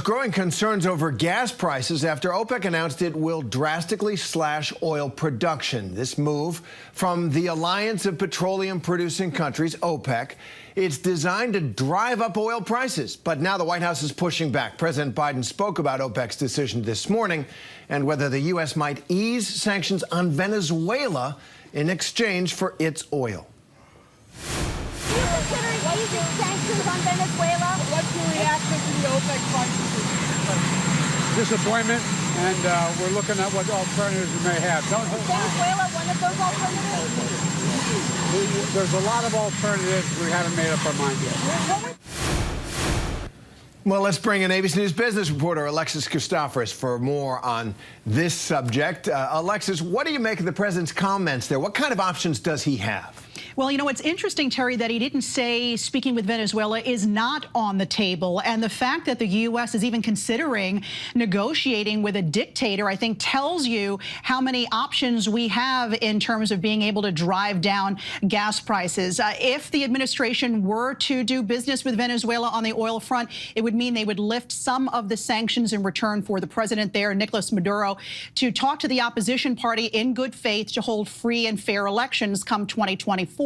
Growing concerns over gas prices after OPEC announced it will drastically slash oil production. This move from the Alliance of Petroleum-Producing Countries, OPEC, it's designed to drive up oil prices. But now the White House is pushing back. President Biden spoke about OPEC's decision this morning and whether the U.S. might ease sanctions on Venezuela in exchange for its oil. Do you consider easing sanctions on Venezuela? What's your reaction to the OPEC crisis? Disappointment, and we're looking at what alternatives we may have. Is Venezuela one of those alternatives? There's a lot of alternatives. We haven't made up our mind yet. Well, let's bring in ABC News business reporter Alexis Christoforous for more on this subject. Alexis, what do you make of the president's comments there? What kind of options does he have? Well, you know, it's interesting, Terry, that he didn't say speaking with Venezuela is not on the table. And the fact that the U.S. is even considering negotiating with a dictator, I think, tells you how many options we have in terms of being able to drive down gas prices. If the administration were to do business with Venezuela on the oil front, it would mean they would lift some of the sanctions in return for the president there, Nicolas Maduro, to talk to the opposition party in good faith to hold free and fair elections come 2024.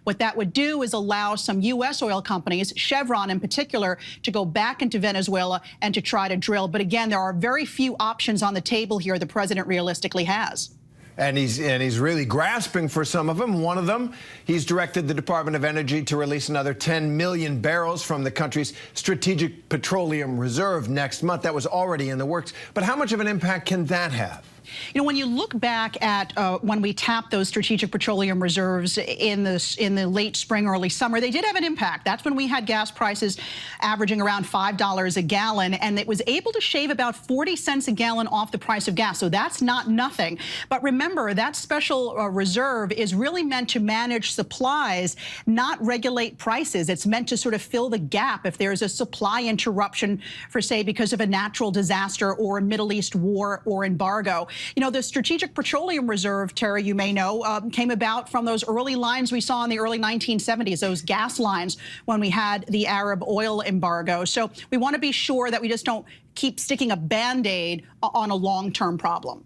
What that would do is allow some U.S. oil companies, Chevron in particular, to go back into Venezuela and to try to drill. But again, there are very few options on the table here the president realistically has. And he's really grasping for some of them. One of them, he's directed the Department of Energy to release another 10 million barrels from the country's Strategic Petroleum Reserve next month. That was already in the works. But how much of an impact can that have? You know, when you look back at when we tapped those strategic petroleum reserves in the late spring, early summer, they did have an impact. That's when we had gas prices averaging around $5 a gallon, and it was able to shave about 40 cents a gallon off the price of gas. So that's not nothing. But remember, that special reserve is really meant to manage supplies, not regulate prices. It's meant to sort of fill the gap if there's a supply interruption, for say, because of a natural disaster or a Middle East war or embargo. You know, the Strategic Petroleum Reserve, Terry, you may know, came about from those early lines we saw in the early 1970s, those gas lines when we had the Arab oil embargo. So we want to be sure that we just don't keep sticking a Band-Aid on a long-term problem.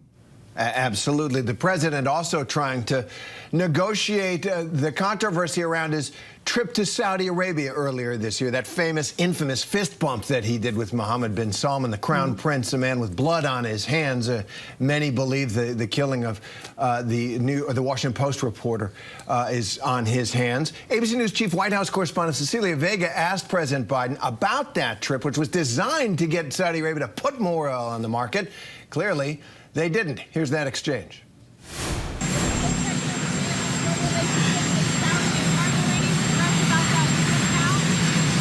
Absolutely. The president also trying to negotiate the controversy around his trip to Saudi Arabia earlier this year, that infamous fist bump that he did with Mohammed bin Salman, the crown prince, a man with blood on his hands. Many believe the killing of the Washington Post reporter is on his hands. ABC News chief White House correspondent Cecilia Vega asked President Biden about that trip, which was designed to get Saudi Arabia to put more oil on the market. Clearly, they didn't. Here's that exchange.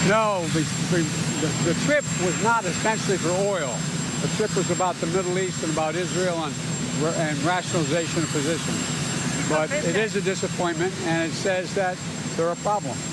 No, the trip was not essentially for oil. The trip was about the Middle East and about Israel and rationalization of positions. But it is a disappointment, and it says that there are problems.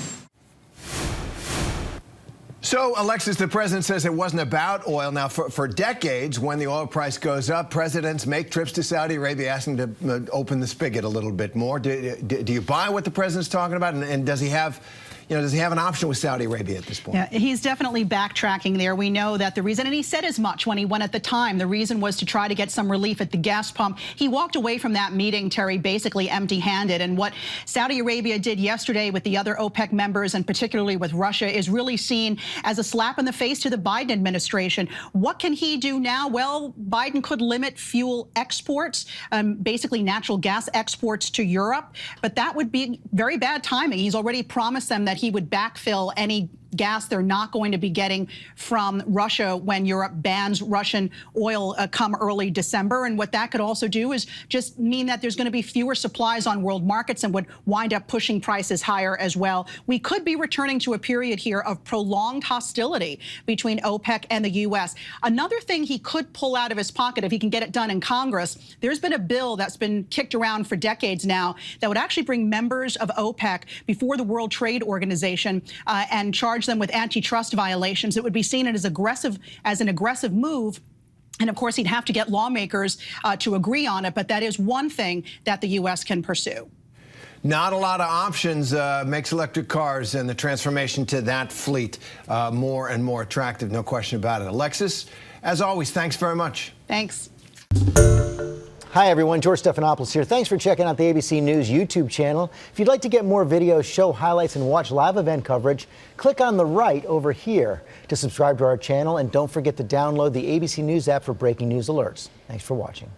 So, Alexis, the president says it wasn't about oil. Now, for decades, when the oil price goes up, presidents make trips to Saudi Arabia asking to open the spigot a little bit more. Do you buy what the president's talking about? And does he have... does he have an option with Saudi Arabia at this point? Yeah, he's definitely backtracking there. We know that the reason, and he said as much when he went at the time, the reason was to try to get some relief at the gas pump. He walked away from that meeting, Terry, basically empty-handed. And what Saudi Arabia did yesterday with the other OPEC members, and particularly with Russia, is really seen as a slap in the face to the Biden administration. What can he do now? Well, Biden could limit fuel exports, basically natural gas exports to Europe. But that would be very bad timing. He's already promised them that he would backfill any gas they're not going to be getting from Russia when Europe bans Russian oil come early December. And what that could also do is just mean that there's going to be fewer supplies on world markets and would wind up pushing prices higher as well. We could be returning to a period here of prolonged hostility between OPEC and the U.S. Another thing he could pull out of his pocket, if he can get it done in Congress, there's been a bill that's been kicked around for decades now that would actually bring members of OPEC before the World Trade Organization and charge them with antitrust violations. It would be seen as an aggressive move. And of course, he'd have to get lawmakers to agree on it. But that is one thing that the U.S. can pursue. not a lot of options makes electric cars and the transformation to that fleet more and more attractive, no question about it. Alexis, as always, thanks very much. Thanks. Hi, everyone. George Stephanopoulos here. Thanks for checking out the ABC News YouTube channel. If you'd like to get more videos, show highlights, and watch live event coverage, click on the right over here to subscribe to our channel. And don't forget to download the ABC News app for breaking news alerts. Thanks for watching.